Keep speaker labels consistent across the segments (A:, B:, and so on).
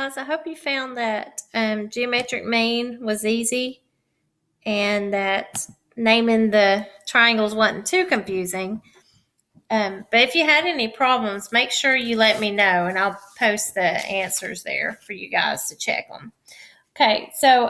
A: Guys, I hope you found that geometric mean was easy and that naming the triangles wasn't too confusing. But if you had any problems, make sure you let me know and I'll post the answers there for you guys to check them. Okay, so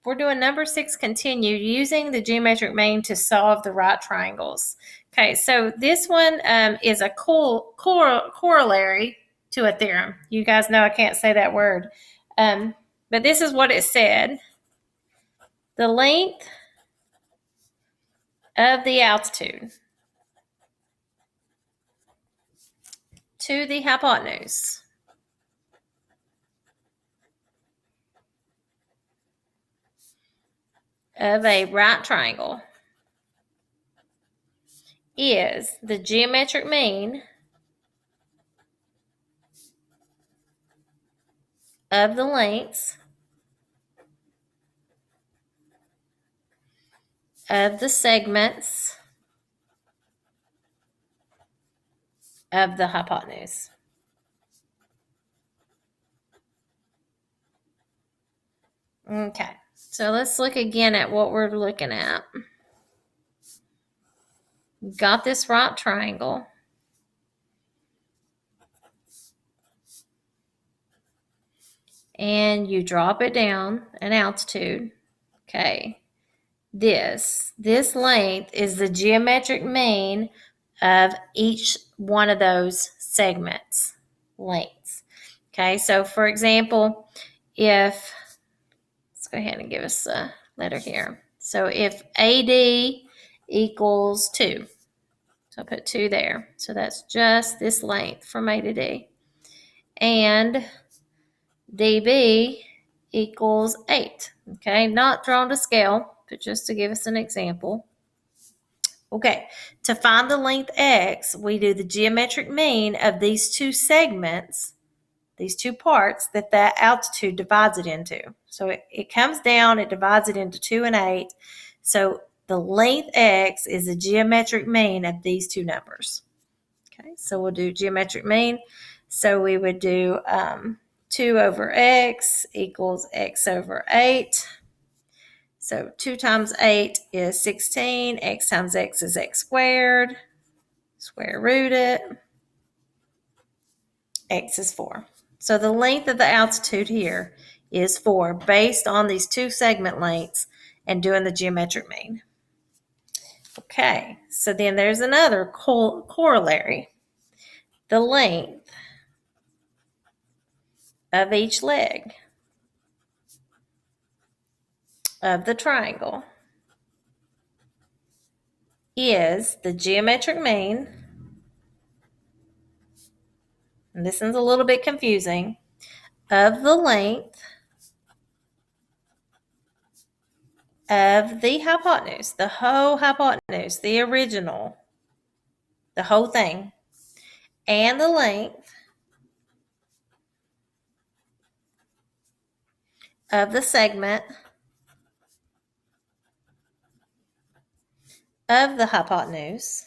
A: we're doing number 6, continue, using the geometric mean to solve the right triangles. Okay, so this one is a corollary to a theorem. You guys know I can't say that word. But this is what it said. The length of the altitude to the hypotenuse of a right triangle is the geometric mean of the lengths of the segments of the hypotenuse. Okay, so let's look again at what we're looking at. Got this right triangle. And you drop it down an altitude. Okay, this length is the geometric mean of each one of those segments lengths. Okay, so for example, if, let's go ahead and give us a letter here. So if AD equals 2, so I put 2 there. So that's just this length from A to D. And DB equals 8. Okay, not drawn to scale, but just to give us an example. Okay, to find the length x, we do the geometric mean of these two segments, these two parts that altitude divides it into. So it comes down, it divides it into 2 and 8. So the length x is the geometric mean of these two numbers. Okay, so we'll do geometric mean. So we would do 2 over x equals x over 8. So 2 times 8 is 16. X times x is x squared. Square root it. X is 4. So the length of the altitude here is 4 based on these two segment lengths and doing the geometric mean. Okay, so then there's another corollary. The length of each leg of the triangle is the geometric mean, and this one's a little bit confusing, of the length of the hypotenuse, the whole hypotenuse, the original, the whole thing, and the length of the segment of the hypotenuse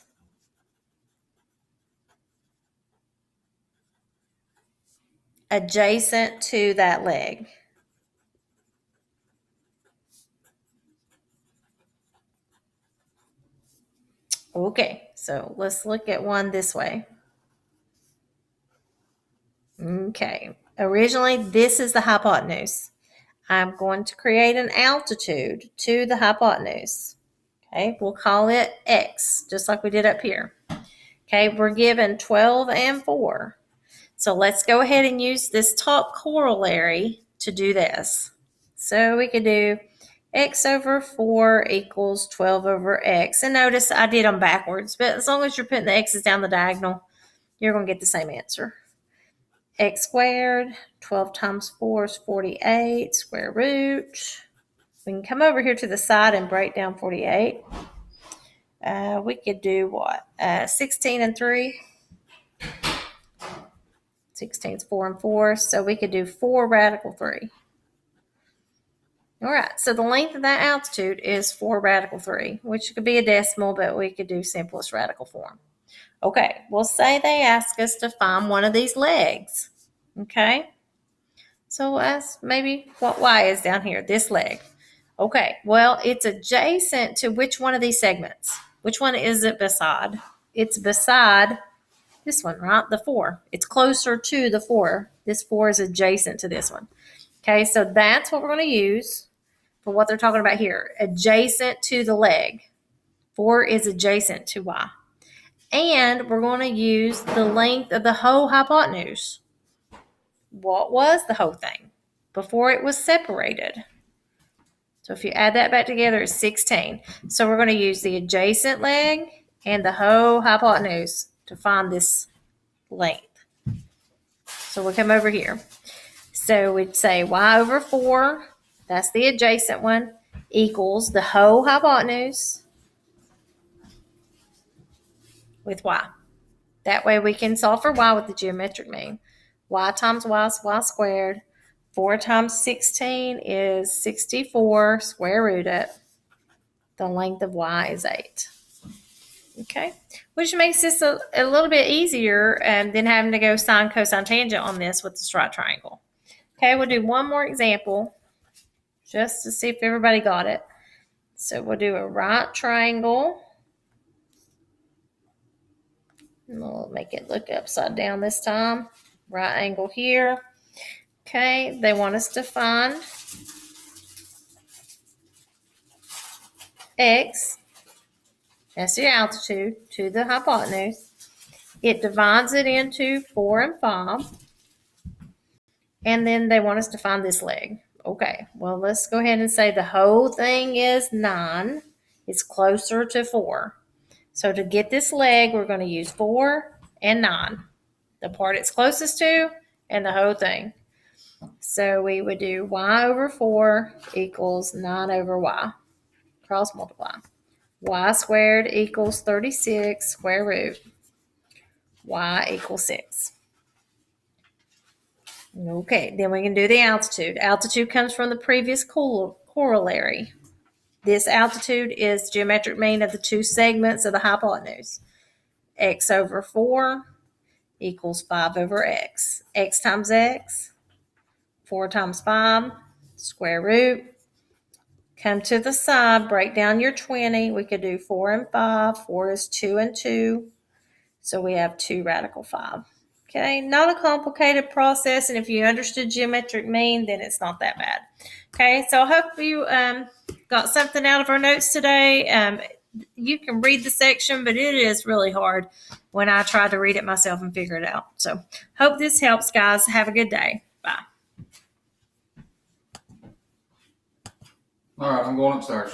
A: adjacent to that leg. Okay, so let's look at one this way. Okay, originally this is the hypotenuse. I'm going to create an altitude to the hypotenuse. Okay, we'll call it x, just like we did up here. Okay, we're given 12 and 4. So let's go ahead and use this top corollary to do this. So we could do x over 4 equals 12 over x. And notice I did them backwards, but as long as you're putting the x's down the diagonal, you're going to get the same answer. X squared, 12 times 4 is 48, square root. We can come over here to the side and break down 48. We could do what? 16 and 3. 16 is 4 and 4, so we could do 4 radical 3. All right, so the length of that altitude is 4 radical 3, which could be a decimal, but we could do simplest radical form. Okay, we'll say they ask us to find one of these legs. Okay, So that's maybe what y is down here, this leg. Okay, well, it's adjacent to which one of these segments? Which one is it beside? It's beside this one, right? The 4. It's closer to the 4. This 4 is adjacent to this one. Okay, so that's what we're going to use for what they're talking about here. Adjacent to the leg. 4 is adjacent to y. And we're going to use the length of the whole hypotenuse. What was the whole thing before it was separated? So if you add that back together, it's 16. So we're going to use the adjacent leg and the whole hypotenuse to find this length. So we'll come over here. So we'd say y over 4, that's the adjacent one, equals the whole hypotenuse with y. That way we can solve for y with the geometric mean. Y times y is y squared. 4 times 16 is 64, square root it. The length of y is 8. Okay, which makes this a little bit easier than having to go sine, cosine, tangent on this with this right triangle. Okay, we'll do one more example just to see if everybody got it. So we'll do a right triangle. And we'll make it look upside down this time. Right angle here. Okay, they want us to find x, that's the altitude, to the hypotenuse. It divides it into 4 and 5. And then they want us to find this leg. Okay, well, let's go ahead and say the whole thing is 9. It's closer to 4. So to get this leg, we're going to use 4 and 9. The part it's closest to and the whole thing. So we would do y over 4 equals 9 over y. Cross multiply. Y squared equals 36 square root. Y equals 6. Okay, then we can do the altitude. Altitude comes from the previous corollary. This altitude is geometric mean of the two segments of the hypotenuse. X over 4 equals 5 over x. X times x, 4 times 5, square root. Come to the side, break down your 20. We could do 4 and 5. 4 is 2 and 2. So we have 2 radical 5. Okay, not a complicated process, and if you understood geometric mean, then it's not that bad. Okay, so I hope you got something out of our notes today. You can read the section, but it is really hard when I try to read it myself and figure it out. So hope this helps, guys. Have a good day. Bye.
B: All right, I'm going upstairs.